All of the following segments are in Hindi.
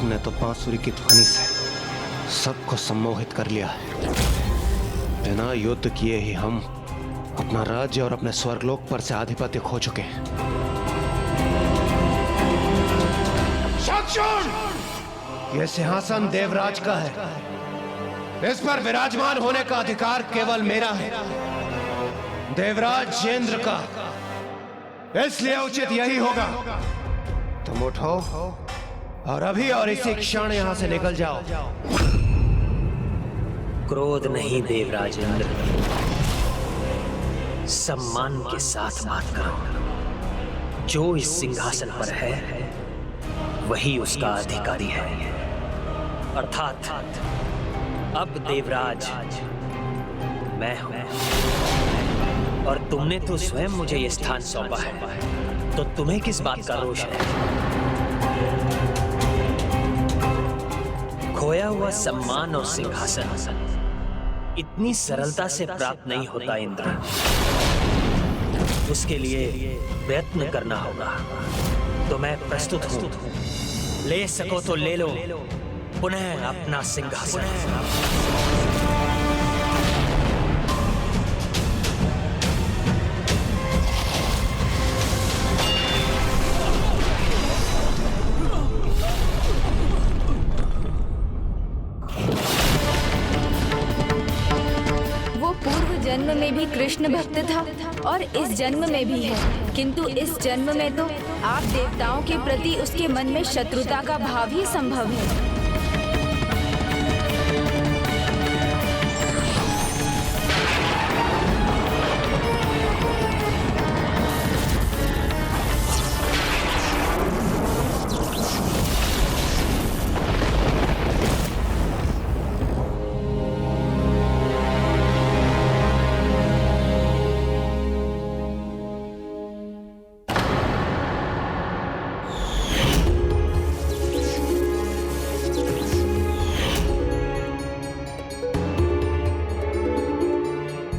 तुमने तो बांसुरी की ध्वनि से सबको सम्मोहित कर लिया है। बिना युद्ध किए ही हम अपना राज्य और अपने स्वर्गलोक पर से आधिपत्य खो चुके हैं। यह सिंहासन देवराज का है। इस पर विराजमान होने का अधिकार केवल मेरा है, देवराज इंद्र का। इसलिए उचित यही होगा तुम उठो और अभी और इसी क्षण यहां से निकल जाओ। क्रोध नहीं देवराज इंद्र, सम्मान के साथ बात करो। जो इस सिंहासन पर है वही उसका अधिकारी है, अर्थात अब देवराज मैं हूं। और तुमने तो स्वयं मुझे यह स्थान सौंपा है, तो तुम्हें किस बात का रोष है? खोया हुआ सम्मान और सिंहासन इतनी सरलता से प्राप्त नहीं होता इंद्र। उसके लिए प्रयत्न करना होगा। तो मैं प्रस्तुत हूं, ले सको तो ले लो पुनः अपना सिंहासन। जन्म में भी कृष्ण भक्त था और इस जन्म में भी है, किंतु इस जन्म में तो आप देवताओं के प्रति उसके मन में शत्रुता का भाव ही संभव है।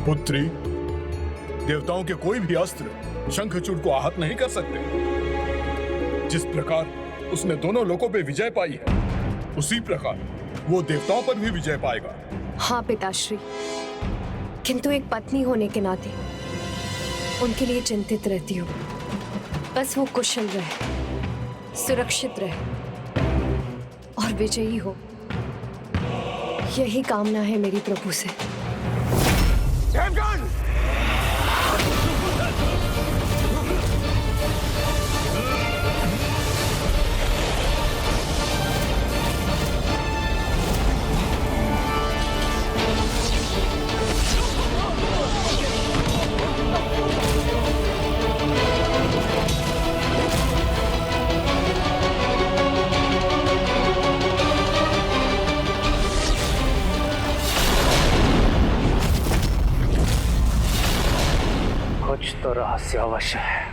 पुत्री, देवताओं के कोई भी अस्त्र शंखचूड़ को आहत नहीं कर सकते। जिस प्रकार उसने दोनों लोकों पे विजय पाई है, उसी प्रकार वो देवताओं पर भी विजय पाएगा। हाँ पिताश्री, किंतु एक पत्नी होने के नाते उनके लिए चिंतित रहती हूँ। बस वो कुशल रहे, सुरक्षित रहे और विजयी हो, यही कामना है मेरी प्रभु से। देवगण! कुछ तो रहस्य अवश्य है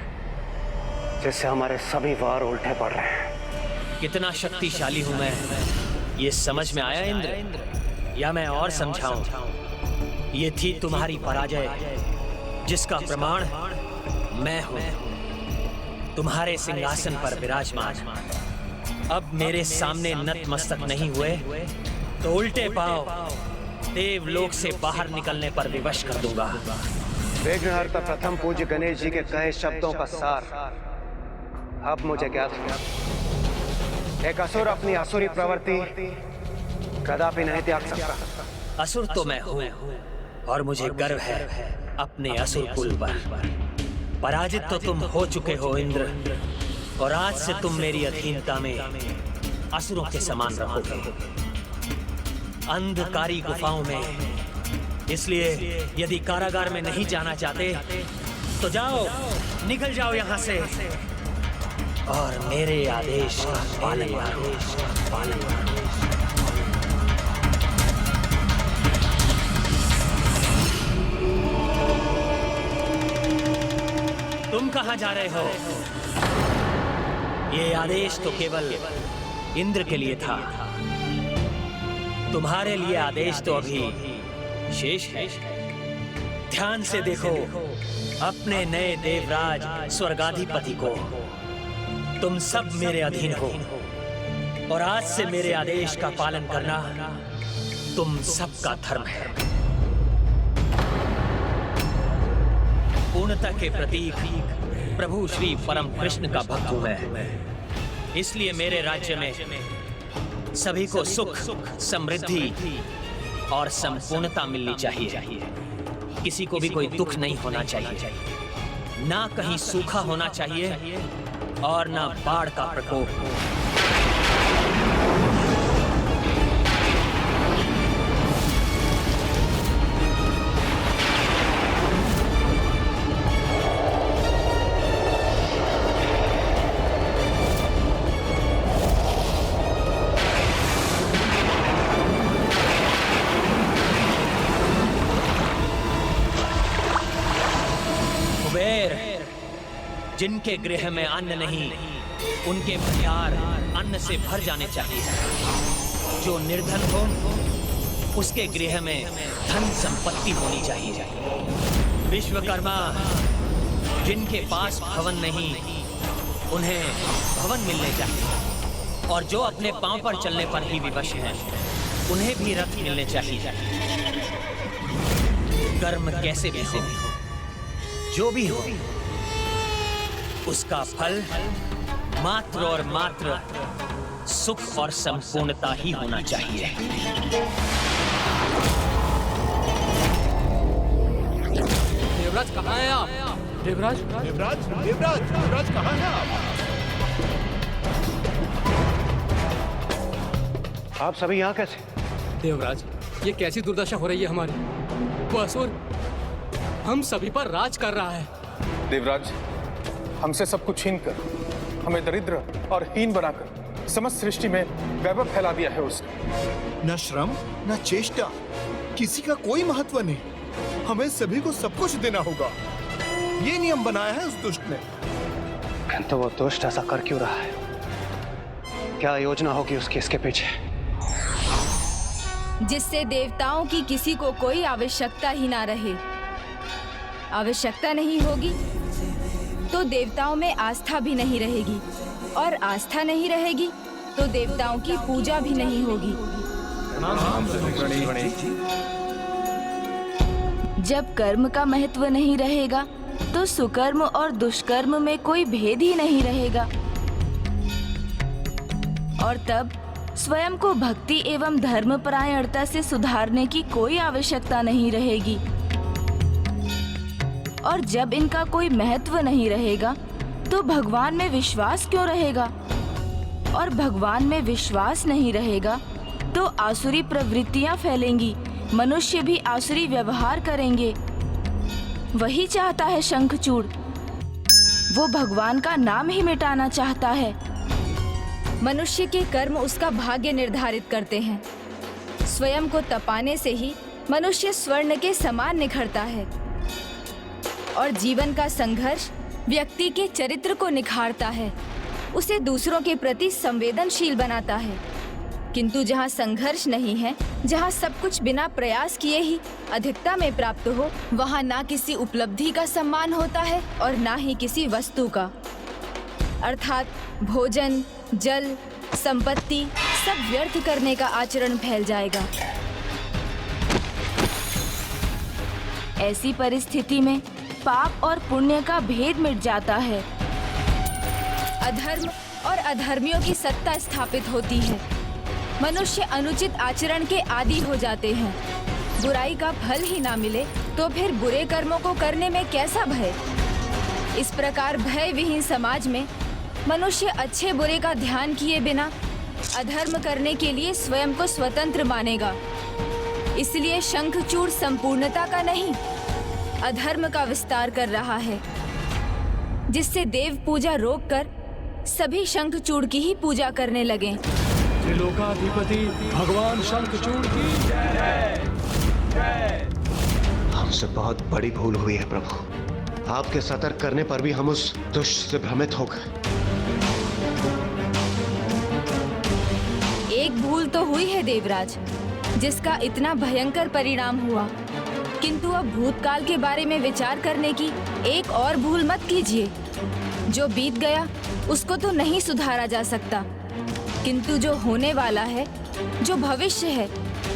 जिससे हमारे सभी वार उल्टे पड़ रहे हैं। कितना शक्तिशाली हूं मैं, ये समझ में आया इंद्र? या मैं और समझाऊं? ये थी तुम्हारी पराजय, जिसका प्रमाण मैं हूं, तुम्हारे सिंहासन पर विराजमान। अब मेरे सामने नतमस्तक नहीं हुए तो उल्टे पांव देवलोक से बाहर निकलने पर विवश कर दूंगा। विघ्नहर्ता प्रथम पूज्य गणेश जी के कहे शब्दों का सार अब मुझे ज्ञात है। एक असुर अपनी असुरी प्रवृत्ति कदापि नहीं त्याग सकता। असुर तो मैं हूं और मुझे गर्व है अपने असुर कुल पर। पराजित तो तुम हो चुके हो इंद्र, और आज से तुम मेरी अधीनता में असुरों के समान रहोगे, अंधकारी गुफाओं में। इसलिए यदि कारागार में नहीं जाना चाहते तो जाओ, निकल जाओ यहां से और मेरे आदेश का पालन करो। तुम कहां जा रहे हो? ये आदेश तो केवल इंद्र के लिए था, तुम्हारे लिए आदेश तो अभी शेष है। ध्यान से देखो अपने नए देवराज स्वर्गाधिपति को। तुम सब मेरे अधीन हो, और आज से मेरे आदेश का पालन करना तुम सबका धर्म है। पूर्णता के प्रतीक प्रभु श्री परम कृष्ण का भक्त हूं मैं। इसलिए मेरे राज्य में सभी को सुख, समृद्धि और संपूर्णता मिलनी चाहिए। किसी को भी कोई दुख नहीं होना चाहिए, ना कहीं सूखा होना चाहिए और ना बाढ़ का प्रकोप। जिनके गृह में अन्न नहीं, उनके भंडार अन्न से भर जाने चाहिए। जो निर्धन हो, उसके गृह में धन संपत्ति होनी चाहिए। विश्वकर्मा, जिनके पास भवन नहीं, उन्हें भवन मिलने चाहिए। और जो अपने पांव पर चलने पर ही विवश हैं, उन्हें भी रथ मिलने चाहिए। कर्म कैसे भी हो, जो भी हो, उसका फल मात्र और मात्र सुख और संपूर्णता ही होना चाहिए। देवराज कहाँ हैं आप? देवराज, देवराज, देवराज, देवराज कहाँ हैं आप सभी यहाँ कैसे? देवराज, ये कैसी दुर्दशा हो रही है हमारी? वो असुर हम सभी पर राज कर रहा है। देवराज, हमसे सब कुछ छीन कर हमें दरिद्र और हीन बनाकर समस्त सृष्टि में वैभव फैला दिया है उसने। न श्रम न चेष्टा, किसी का कोई महत्व नहीं। हमें सभी को सब कुछ देना होगा, ये नियम बनाया है उस दुष्ट ने। किंतु वो दुष्ट ऐसा कर क्यों रहा है? क्या योजना होगी उसकी इसके पीछे? जिससे देवताओं की किसी को कोई आवश्यकता ही ना रहे। आवश्यकता नहीं होगी तो देवताओं में आस्था भी नहीं रहेगी, और आस्था नहीं रहेगी तो देवताओं की पूजा भी नहीं होगी। जब कर्म का महत्व नहीं रहेगा तो सुकर्म और दुष्कर्म में कोई भेद ही नहीं रहेगा, और तब स्वयं को भक्ति एवं धर्मपरायणता से सुधारने की कोई आवश्यकता नहीं रहेगी। और जब इनका कोई महत्व नहीं रहेगा तो भगवान में विश्वास क्यों रहेगा? और भगवान में विश्वास नहीं रहेगा तो आसुरी प्रवृत्तियां फैलेंगी, मनुष्य भी आसुरी व्यवहार करेंगे। वही चाहता है शंखचूड़, वो भगवान का नाम ही मिटाना चाहता है। मनुष्य के कर्म उसका भाग्य निर्धारित करते हैं। स्वयं को तपाने से ही मनुष्य स्वर्ण के समान निखरता है, और जीवन का संघर्ष व्यक्ति के चरित्र को निखारता है, उसे दूसरों के प्रति संवेदनशील बनाता है। किंतु जहाँ संघर्ष नहीं है, जहाँ सब कुछ बिना प्रयास किए ही अधिकता में प्राप्त हो, वहाँ ना किसी उपलब्धि का सम्मान होता है और ना ही किसी वस्तु का। अर्थात भोजन, जल, संपत्ति सब व्यर्थ करने का आचरण फैल जाएगा। ऐसी परिस्थिति में पाप और पुण्य का भेद मिट जाता है। अधर्म और अधर्मियों की सत्ता स्थापित होती है। मनुष्य अनुचित आचरण के आदी हो जाते हैं। बुराई का फल ही ना मिले तो फिर बुरे कर्मों को करने में कैसा भय? इस प्रकार भय विहीन समाज में मनुष्य अच्छे बुरे का ध्यान किए बिना अधर्म करने के लिए स्वयं को स्वतंत्र मानेगा। इसलिए शंखचूड़ संपूर्णता का नहीं, अधर्म का विस्तार कर रहा है, जिससे देव पूजा रोककर सभी शंखचूड़ की ही पूजा करने लगे। त्रिलोकाधिपति भगवान शंखचूड़ की जय। हमसे बहुत बड़ी भूल हुई है प्रभु। आपके सतर्क करने पर भी हम उस दुष्ट से भ्रमित हो गए। एक भूल तो हुई है देवराज, जिसका इतना भयंकर परिणाम हुआ। किंतु अब भूतकाल के बारे में विचार करने की एक और भूल मत कीजिए। जो बीत गया उसको तो नहीं सुधारा जा सकता, किंतु जो होने वाला है, जो भविष्य है,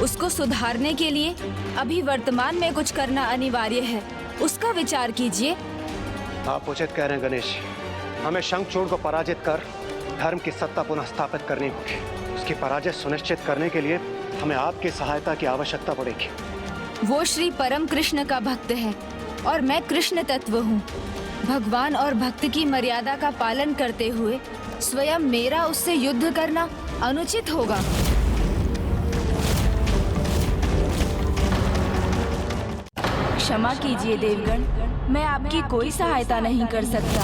उसको सुधारने के लिए अभी वर्तमान में कुछ करना अनिवार्य है। उसका विचार कीजिए। आप उचित कह रहे हैं गणेश। हमें शंखचूड़ को पराजित कर धर्म की सत्ता पुनः स्थापित करनी होगी। उसकी पराजय सुनिश्चित करने के लिए हमें आपकी सहायता की आवश्यकता पड़ेगी। वो श्री परम कृष्ण का भक्त है और मैं कृष्ण तत्व हूँ। भगवान और भक्त की मर्यादा का पालन करते हुए स्वयं मेरा उससे युद्ध करना अनुचित होगा। क्षमा कीजिए देवगण, मैं आपकी कोई सहायता नहीं कर सकता।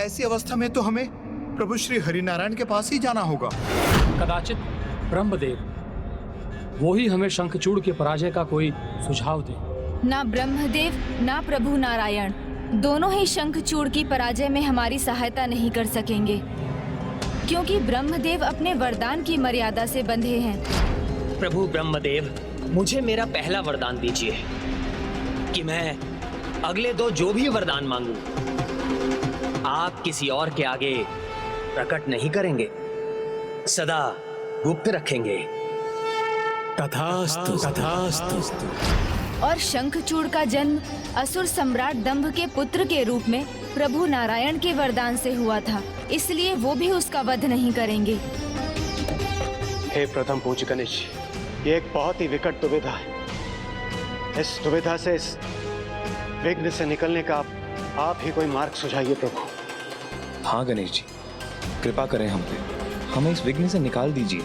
ऐसी अवस्था में तो हमें प्रभु श्री हरिनारायण के पास ही जाना होगा। कदाचित ब्रह्मदेव वो ही हमें शंखचूड़ के पराजय का कोई सुझाव दे। ना ब्रह्मदेव ना प्रभु नारायण दोनों ही शंखचूड़ की पराजय में हमारी सहायता नहीं कर सकेंगे, क्योंकि ब्रह्मदेव अपने वरदान की मर्यादा से बंधे हैं। प्रभु ब्रह्मदेव, मुझे मेरा पहला वरदान दीजिए कि मैं अगले 2 जो भी वरदान मांगूं, आप किसी और के आगे प्रकट नहीं करेंगे, सदा गुप्त रखेंगे। तथास्तु, तथास्तु। और शंखचूड़ का जन्म असुर सम्राट दंभ के पुत्र के रूप में प्रभु नारायण के वरदान से हुआ था, इसलिए वो भी उसका वध नहीं करेंगे। हे प्रथम पूज्य गणेश, ये एक बहुत ही विकट दुविधा है। इस दुविधा से, इस विघ्न से निकलने का आप ही कोई मार्ग सुझाइए प्रभु। हाँ गणेश जी, कृपा करें हम पे, हमें इस विघ्न से निकाल दीजिए।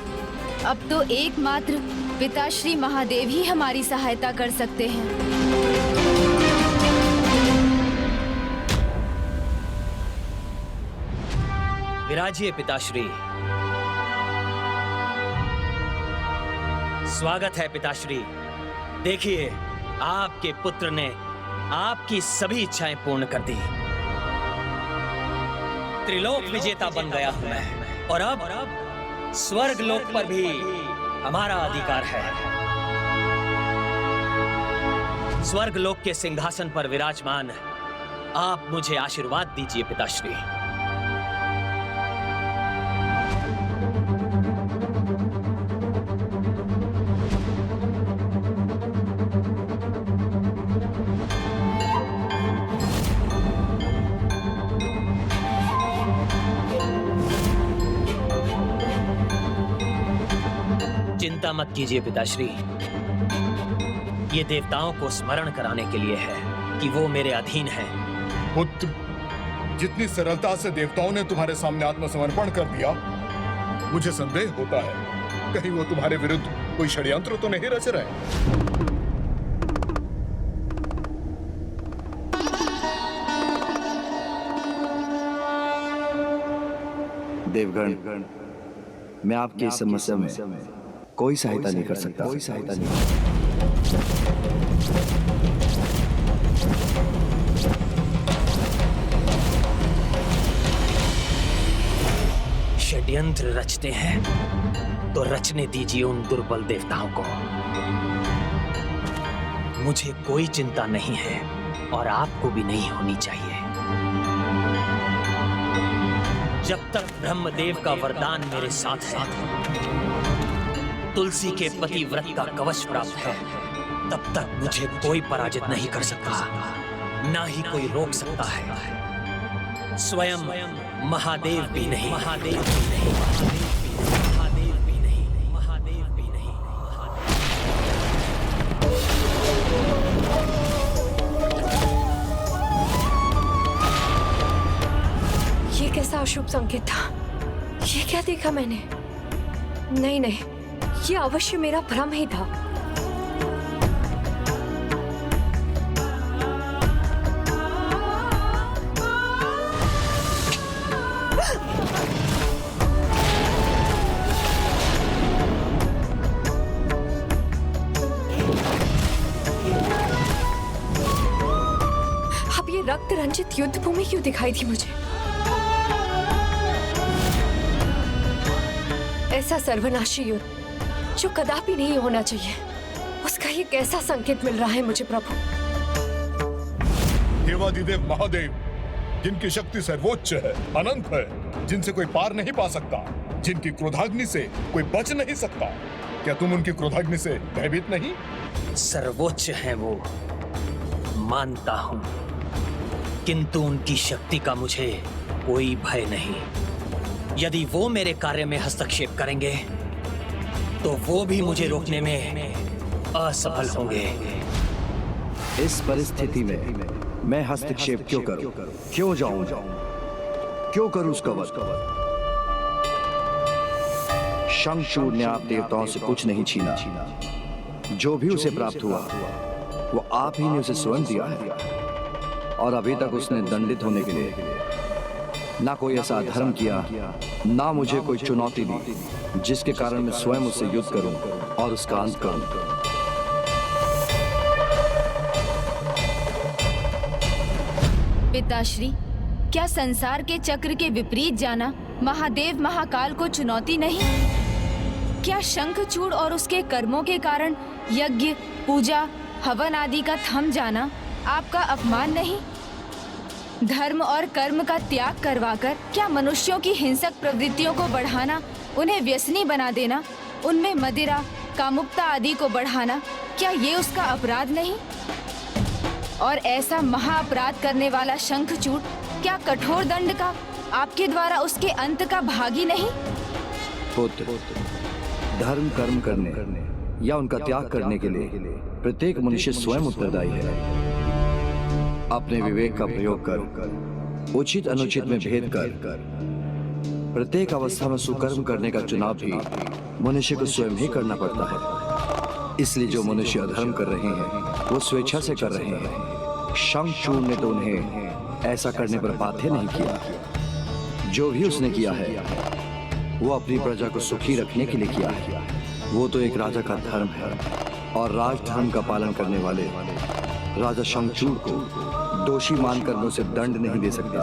अब तो एकमात्र पिताश्री महादेव ही हमारी सहायता कर सकते हैं। विराजिए पिताश्री। स्वागत है पिताश्री। देखिए, आपके पुत्र ने आपकी सभी इच्छाएं पूर्ण कर दी। त्रिलोक विजेता बन गया हूं मैं, और अब स्वर्ग लोक पर भी हमारा अधिकार है। स्वर्ग लोक के सिंहासन पर विराजमान आप मुझे आशीर्वाद दीजिए पिताश्री। चिंता मत कीजिए पिताश्री, ये देवताओं को स्मरण कराने के लिए है कि वो मेरे अधीन हैं। पुत्र, जितनी सरलता से देवताओं ने तुम्हारे सामने आत्मसमर्पण कर दिया, मुझे संदेह होता है कहीं वो तुम्हारे विरुद्ध कोई षड्यंत्र तो नहीं रच रहे। देवगण, मैं आपकी इस समस्या में कोई सहायता नहीं कर सकता। कोई सहायता नहीं। षड्यंत्र रचते हैं तो रचने दीजिए उन दुर्बल देवताओं को। मुझे कोई चिंता नहीं है और आपको भी नहीं होनी चाहिए। जब तक ब्रह्मदेव का वरदान मेरे साथ है, तुलसी के पतिव्रत का कवच प्राप्त है, तब तक मुझे कोई पराजित नहीं कर सकता, ना ही कोई रोक सकता है। स्वयं महादेव भी नहीं, महादेव भी नहीं, महादेव भी नहीं, महादेव भी नहीं। ये कैसा अशुभ संकेत था? ये क्या देखा मैंने? नहीं नहीं, ये अवश्य मेरा भ्रम ही था। अब ये रक्त रंजित युद्ध भूमि क्यों दिखाई थी मुझे? ऐसा सर्वनाशी युद्ध जो कदापि नहीं होना चाहिए, उसका ये कैसा संकेत मिल रहा है मुझे प्रभु? देवाधिदेव महादेव, जिनकी शक्ति सर्वोच्च है, अनंत है, जिनसे कोई पार नहीं पा सकता, जिनकी क्रोधाग्नि से कोई बच नहीं सकता। क्या तुम उनकी क्रोधाग्नि से भयभीत नहीं? सर्वोच्च है वो, मानता हूं, किंतु उनकी शक्ति का मुझे कोई भय नहीं। यदि वो मेरे कार्य में हस्तक्षेप करेंगे तो वो भी मुझे रोकने में असफल होंगे। इस परिस्थिति में मैं हस्तक्षेप क्यों करूं? क्यों जाऊं? क्यों करूं उसका वध? शंखचूड़ ने आप देवताओं से कुछ नहीं छीना। जो भी उसे प्राप्त हुआ वो आप ही ने उसे स्वयं दिया है, और अभी तक उसने दंडित होने के लिए ना कोई ऐसा अधर्म किया, ना मुझे कोई चुनौती दी जिसके कारण मैं स्वयं उससे युद्ध करूं और उसका अंत करूं। पिताश्री, क्या संसार के चक्र के विपरीत जाना महादेव महाकाल को चुनौती नहीं? क्या शंखचूड़ और उसके कर्मों के कारण यज्ञ, पूजा, हवन आदि का थम जाना आपका अपमान नहीं? धर्म और कर्म का त्याग करवाकर क्या मनुष्यों की हिंसक प्रवृत्तियों को बढ़ाना, उन्हें व्यसनी बना देना, उनमें मदिरा, कामुकता आदि को बढ़ाना, क्या ये उसका अपराध नहीं? और ऐसा महाअपराध करने वाला शंखचूड़ क्या कठोर दंड का आपके द्वारा उसके अंत का भागी नहीं? पुत्र, धर्म कर्म करने या उनका त्याग करने के लिए प्रत्येक मनुष्य स्वयं उत्तरदायी है। अपने विवेक का प्रयोग कर, उचित अनुचित में भेद कर, प्रत्येक अवस्था में सुकर्म करने का चुनाव भी मनुष्य को स्वयं ही करना पड़ता है। इसलिए जो मनुष्य अधर्म कर रहे हैं वो स्वेच्छा से कर रहे हैं। शंखचूड़ ने तो उन्हें ऐसा करने पर बाध्य नहीं किया। जो भी उसने किया है वो अपनी प्रजा को सुखी रखने के लिए किया है। वो तो एक राजा का धर्म है, और राजधर्म का पालन करने वाले राजा शंखचूड़ को दोषी मानकर मैं उसे दंड नहीं दे सकता।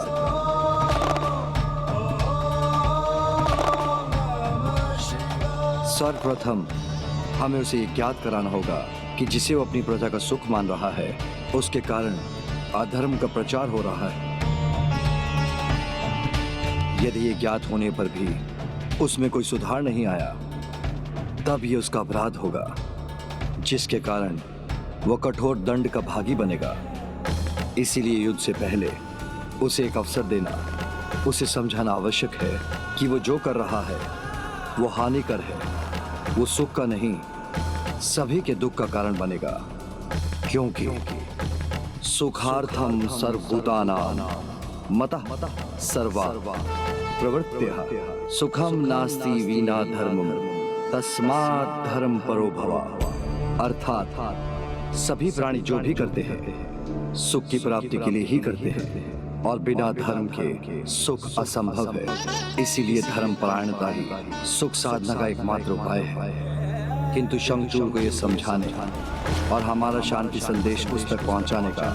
सर्वप्रथम हमें उसे ज्ञात कराना होगा कि जिसे वो अपनी प्रजा का सुख मान रहा है उसके कारण अधर्म का प्रचार हो रहा है। यदि ये ज्ञात होने पर भी उसमें कोई सुधार नहीं आया, तब ये उसका अपराध होगा, जिसके कारण वो कठोर दंड का भागी बनेगा। इसीलिए युद्ध से पहले उसे एक अवसर देना, उसे समझाना आवश्यक है कि वो जो कर रहा है वो हानिकर है, वो सुख का नहीं सभी के दुख का कारण बनेगा। क्योंकि सुखार्थम सर्वभूतानां मतः सर्वा प्रवृत्त्यः सुखम नास्ति विना धर्मम तस्मात् धर्म परो भवा। अर्थात सभी प्राणी जो भी करते हैं सुख की प्राप्ति के लिए ही करते हैं, और बिना धर्म के सुख असंभव है। इसीलिए धर्म परायणता ही सुख साधना का एकमात्र उपाय है। किंतु शंखचूड़ को यह समझाने और हमारा शांति संदेश उस तक पहुंचाने का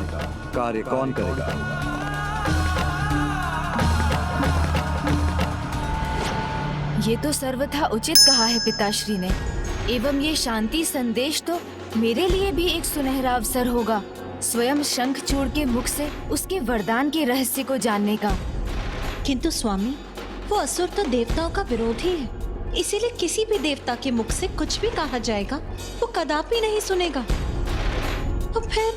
कार्य कौन करेगा? ये तो सर्वथा उचित कहा है पिताश्री ने। एवं ये शांति संदेश तो मेरे लिए भी एक सुनहरा अवसर होगा, स्वयं शंखचूड़ के मुख से उसके वरदान के रहस्य को जानने का। किंतु स्वामी, वो असुर तो देवताओं का विरोधी है, इसीलिए किसी भी देवता के मुख से कुछ भी कहा जाएगा वो कदापि नहीं सुनेगा। तो फिर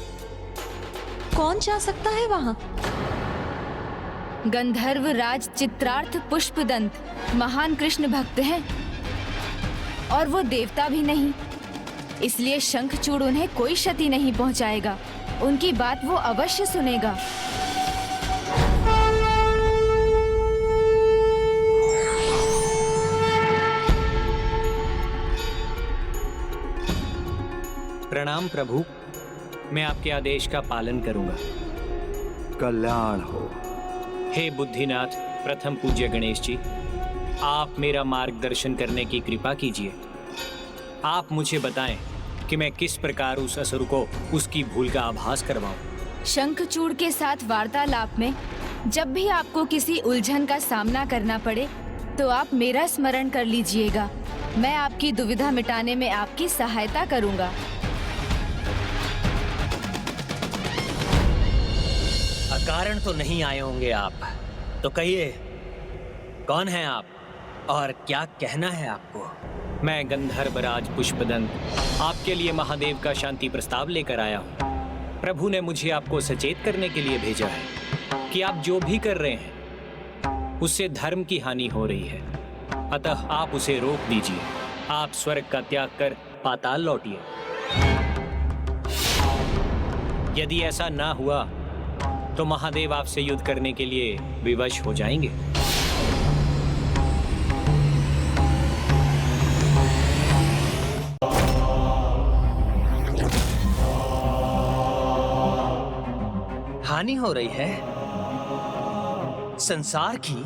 कौन जा सकता है वहाँ? गंधर्व राज चित्रार्थ पुष्पदंत महान कृष्ण भक्त हैं, और वो देवता भी नहीं, इसलिए शंखचूड़ उन्हें कोई क्षति नहीं पहुंचाएगा। उनकी बात वो अवश्य सुनेगा। प्रणाम प्रभु, मैं आपके आदेश का पालन करूंगा। कल्याण हो। हे बुद्धिनाथ प्रथम पूज्य गणेश जी, आप मेरा मार्गदर्शन करने की कृपा कीजिए। आप मुझे बताएं कि मैं किस प्रकार उस असुर को उसकी भूल का आभास करवाऊं। शंखचूड़ के साथ वार्तालाप में जब भी आपको किसी उलझन का सामना करना पड़े तो आप मेरा स्मरण कर लीजिएगा। मैं आपकी दुविधा मिटाने में आपकी सहायता करूंगा। कारण तो नहीं आए होंगे आप, तो कहिए कौन है आप और क्या कहना है आपको? मैं गंधर्वराज पुष्पदंत आपके लिए महादेव का शांति प्रस्ताव लेकर आया हूँ। प्रभु ने मुझे आपको सचेत करने के लिए भेजा है कि आप जो भी कर रहे हैं उससे धर्म की हानि हो रही है, अतः आप उसे रोक दीजिए। आप स्वर्ग का त्याग कर पाताल लौटिए। यदि ऐसा ना हुआ तो महादेव आपसे युद्ध करने के लिए विवश हो जाएंगे। हानि हो रही है संसार की?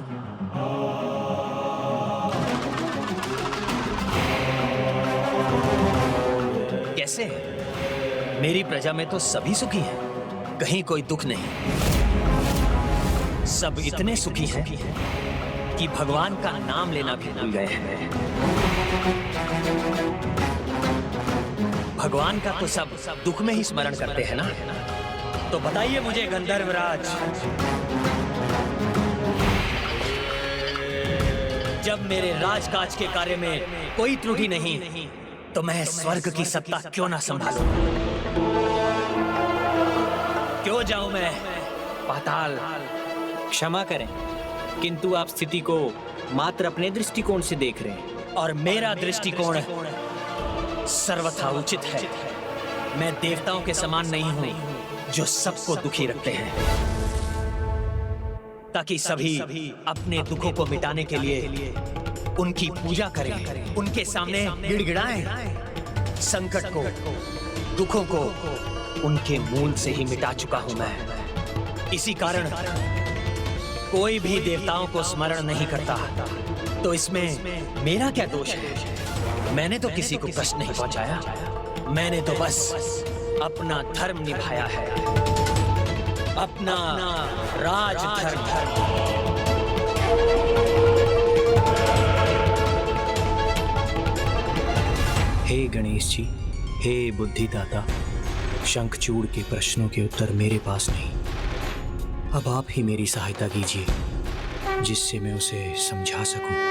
कैसे? मेरी प्रजा में तो सभी सुखी हैं, कहीं कोई दुख नहीं। सब इतने सुखी हैं कि भगवान का नाम लेना भी भूल गए हैं। भगवान का तो सब दुख में ही स्मरण करते हैं ना। तो बताइए मुझे गंधर्वराज, जब मेरे राजकाज के कार्य में कोई त्रुटि नहीं तो मैं स्वर्ग की सत्ता क्यों ना संभालूं? क्यों जाऊं मैं पाताल? क्षमा करें, किंतु आप स्थिति को मात्र अपने दृष्टिकोण से देख रहे हैं और मेरा दृष्टिकोण सर्वथा उचित है। मैं देवताओं के समान नहीं हूं जो सबको दुखी रखते हैं, ताकि सभी अपने दुखों को मिटाने के लिए उनकी पूजा करें, उनके सामने गिड़गिड़ाएं। संकट को, दुखों को उनके मूल से ही मिटा चुका हूं मैं। इसी कारण कोई भी देवताओं को स्मरण नहीं करता। तो इसमें मेरा क्या दोष है? मैंने तो किसी को कष्ट नहीं पहुंचाया, मैंने तो बस अपना धर्म निभाया है, अपना राजधर्म। हे गणेश जी, हे बुद्धिदाता, शंखचूड़ के प्रश्नों के उत्तर मेरे पास नहीं। अब आप ही मेरी सहायता कीजिए, जिससे मैं उसे समझा सकूं।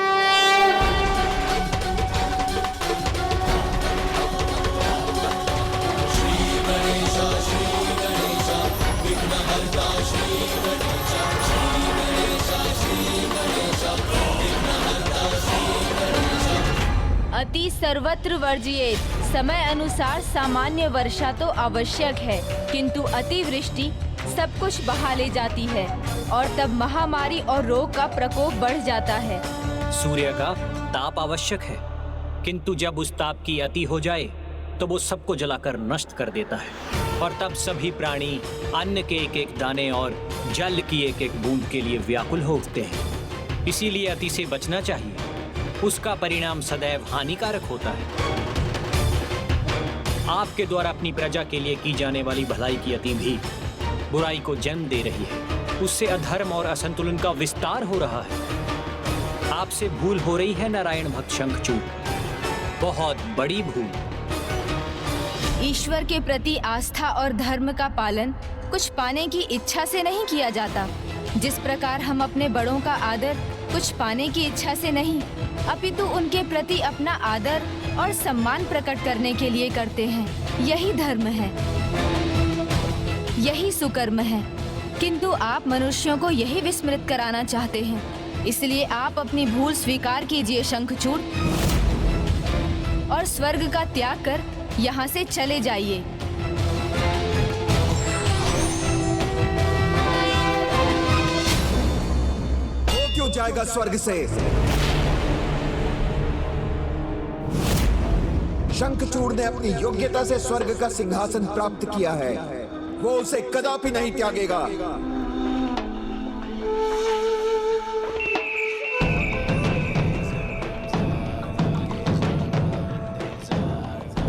अति सर्वत्र वर्जिएत। समय अनुसार सामान्य वर्षा तो आवश्यक है, किंतु अतिवृष्टि सब कुछ बहा ले जाती है और तब महामारी और रोग का प्रकोप बढ़ जाता है। सूर्य का ताप आवश्यक है, किंतु जब उस ताप की अति हो जाए तो वो सबको जलाकर नष्ट कर देता है और तब सभी प्राणी अन्न के एक एक दाने और जल की एक एक बूंद के लिए व्याकुल हो उठते हैं। इसीलिए अति से बचना चाहिए, उसका परिणाम सदैव हानिकारक होता है। आपके द्वारा अपनी प्रजा के लिए की जाने वाली भलाई की अति भी बुराई को जन्म दे रही है। उससे अधर्म और असंतुलन का विस्तार हो रहा है। आपसे भूल हो रही है नारायण भक्त शंखचूड़, बहुत बड़ी भूल। ईश्वर के प्रति आस्था और धर्म का पालन कुछ पाने की इच्छा से नहीं किया जाता। जिस प्रकार हम अपने बड़ों का आदर कुछ पाने की इच्छा से नहीं, अपितु उनके प्रति अपना आदर और सम्मान प्रकट करने के लिए करते हैं। यही धर्म है, यही सुकर्म है। किंतु आप मनुष्यों को यही विस्मृत कराना चाहते हैं। इसलिए आप अपनी भूल स्वीकार कीजिए शंखचूड़, और स्वर्ग का त्याग कर यहाँ से चले जाइए। वो क्यों जाएगा स्वर्ग से? शंखचूड़ ने अपनी योग्यता से स्वर्ग का सिंहासन प्राप्त किया है, वो उसे कदापि नहीं त्यागेगा।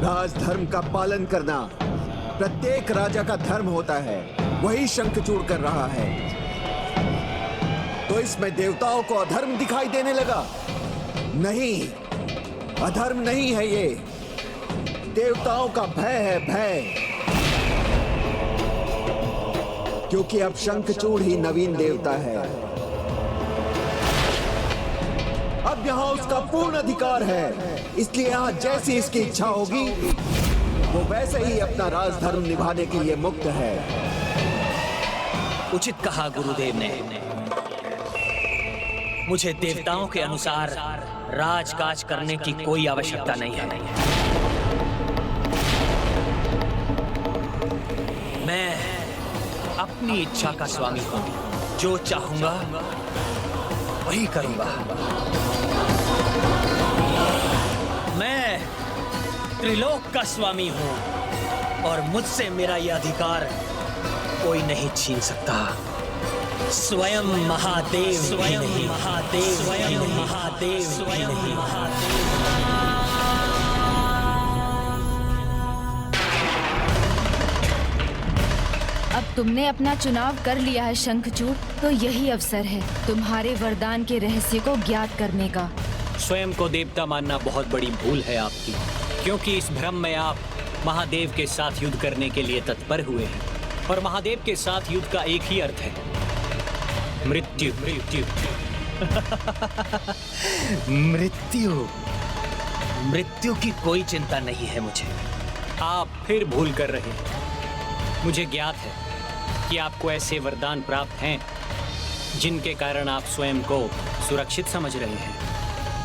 राजधर्म का पालन करना प्रत्येक राजा का धर्म होता है, वही शंखचूड़ कर रहा है। तो इसमें देवताओं को अधर्म दिखाई देने लगा? नहीं, अधर्म नहीं है ये, देवताओं का भय है, भय। क्योंकि अब शंखचूड़ ही नवीन देवता है। अब यहाँ उसका पूर्ण अधिकार है, इसलिए यहाँ जैसी इसकी इच्छा होगी वो वैसे ही अपना राजधर्म निभाने के लिए मुक्त है। उचित कहा गुरुदेव ने। मुझे देवताओं के अनुसार राजकाज करने की कोई आवश्यकता नहीं है। मैं अपनी इच्छा का स्वामी हूं, जो चाहूंगा वही करूंगा। मैं त्रिलोक का स्वामी हूं और मुझसे मेरा यह अधिकार कोई नहीं छीन सकता। स्वयं महादेव, स्वयं महादेव, स्वयं महादेव, स्वयं महादेव। अब तुमने अपना चुनाव कर लिया है शंखचूड़, तो यही अवसर है तुम्हारे वरदान के रहस्य को ज्ञात करने का। स्वयं को देवता मानना बहुत बड़ी भूल है आपकी, क्योंकि इस भ्रम में आप महादेव के साथ युद्ध करने के लिए तत्पर हुए हैं। और महादेव के साथ युद्ध का एक ही अर्थ है, मृत्यु। मृत्यु मृत्यु मृत्यु की कोई चिंता नहीं है मुझे। आप फिर भूल कर रहे हैं। मुझे ज्ञात है कि आपको ऐसे वरदान प्राप्त हैं जिनके कारण आप स्वयं को सुरक्षित समझ रहे हैं,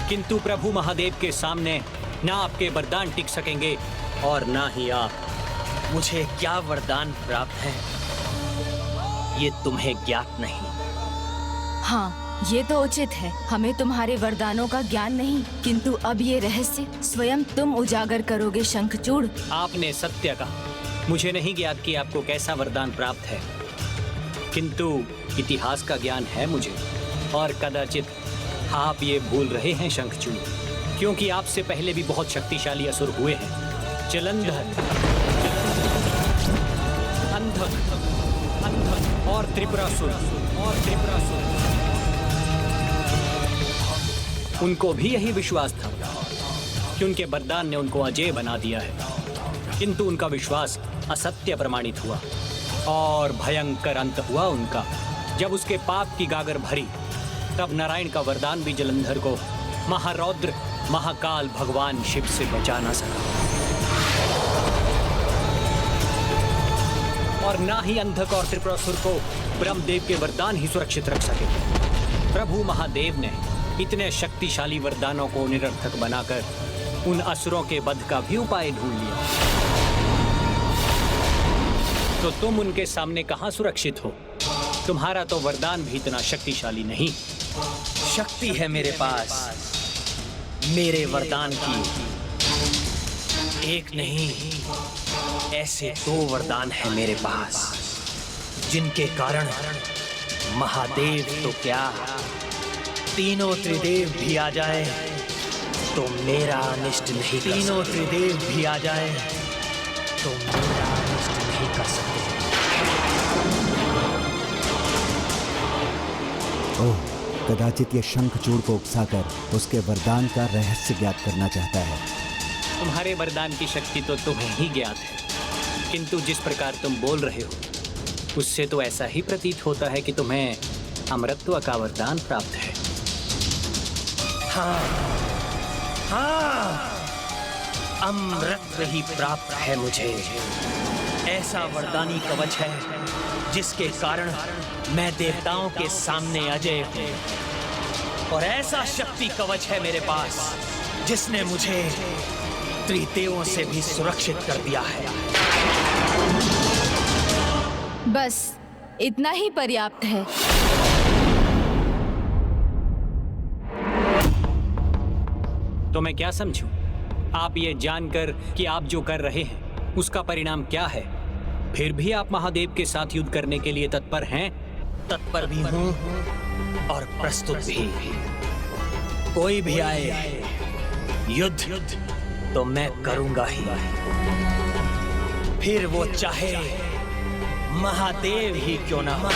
किंतु प्रभु महादेव के सामने ना आपके वरदान टिक सकेंगे और ना ही आप। मुझे क्या वरदान प्राप्त है ये तुम्हें ज्ञात नहीं। हाँ, ये तो उचित है। हमें तुम्हारे वरदानों का ज्ञान नहीं, किंतु अब ये रहस्य स्वयं तुम उजागर करोगे शंखचूड़। आपने सत्य कहा। मुझे नहीं ज्ञात कि आपको कैसा वरदान प्राप्त है, किंतु इतिहास का ज्ञान है मुझे। और कदाचित आप ये भूल रहे हैं शंखचूड़, क्योंकि आपसे पहले भी बहुत शक्तिशाली असुर हुए हैं। जलंधर, अंधक, अंधक और त्रिपुरासुर, उनको भी यही विश्वास था कि उनके वरदान ने उनको अजेय बना दिया है, किंतु उनका विश्वास असत्य प्रमाणित हुआ और भयंकर अंत हुआ उनका। जब उसके पाप की गागर भरी, तब नारायण का वरदान भी जलंधर को महारौद्र महाकाल भगवान शिव से बचा ना सका। और ना ही अंधक और त्रिपुरासुर को ब्रह्मदेव के वरदान ही सुरक्षित रख सके। प्रभु महादेव ने इतने शक्तिशाली वरदानों को निरर्थक बनाकर उन असुरों के वध का भी उपाय ढूंढ लिया। तो तुम उनके सामने कहां सुरक्षित हो? तुम्हारा तो वरदान भी इतना शक्तिशाली नहीं। शक्ति है मेरे पास, मेरे वरदान की एक नहीं, ऐसे 2 वरदान है मेरे पास, जिनके कारण महादेव तो क्या, तीनों त्रिदेव भी आ जाए तो मेरा अनिष्ट नहीं कर सकते। तीनों त्रिदेव भी आ जाए तो मेरा अनिष्ट नहीं कर सकते। ओह, कदाचित ये शंखचूड़ को उकसाकर उसके वरदान का रहस्य ज्ञात करना चाहता है। तुम्हारे वरदान की शक्ति तो तुम्हें ही ज्ञात है, किंतु जिस प्रकार तुम बोल रहे हो उससे तो ऐसा ही प्रतीत होता है कि तुम्हें अमरत्व का वरदान प्राप्त है। हाँ, हाँ, अमृत ही प्राप्त है मुझे। ऐसा वरदानी कवच है जिसके कारण मैं देवताओं के सामने अजय हूँ, और ऐसा शक्ति कवच है मेरे पास जिसने मुझे त्रिदेवों से भी सुरक्षित कर दिया है। बस इतना ही पर्याप्त है। तो मैं क्या समझूं? आप ये जानकर कि आप जो कर रहे हैं उसका परिणाम क्या है, फिर भी आप महादेव के साथ युद्ध करने के लिए तत्पर हैं? तत्पर भी हूं और प्रस्तुत भी। कोई भी आए युद्ध तो मैं करूंगा ही, फिर वो चाहे महादेव ही क्यों ना हो।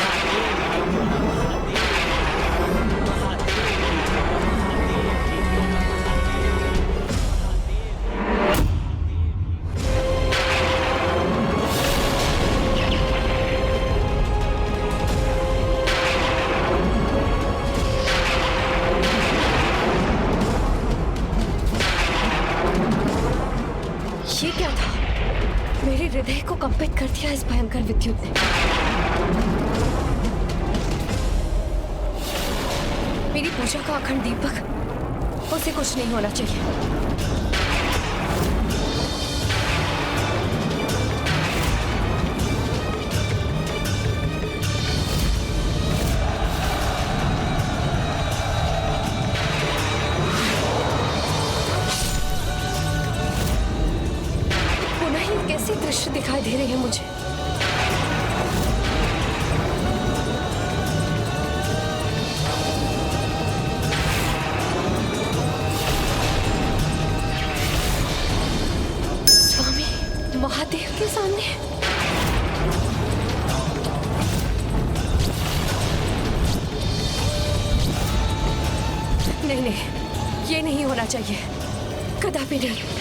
कंपित कर दिया इस भयंकर विद्युत ने। मेरी पूजा का अखंड दीपक, उसे कुछ नहीं होना चाहिए। कैसे दृश्य दिखाई दे रहे हैं मुझे। स्वामी महादेव के सामने। नहीं नहीं, ये नहीं होना चाहिए, कदापि नहीं।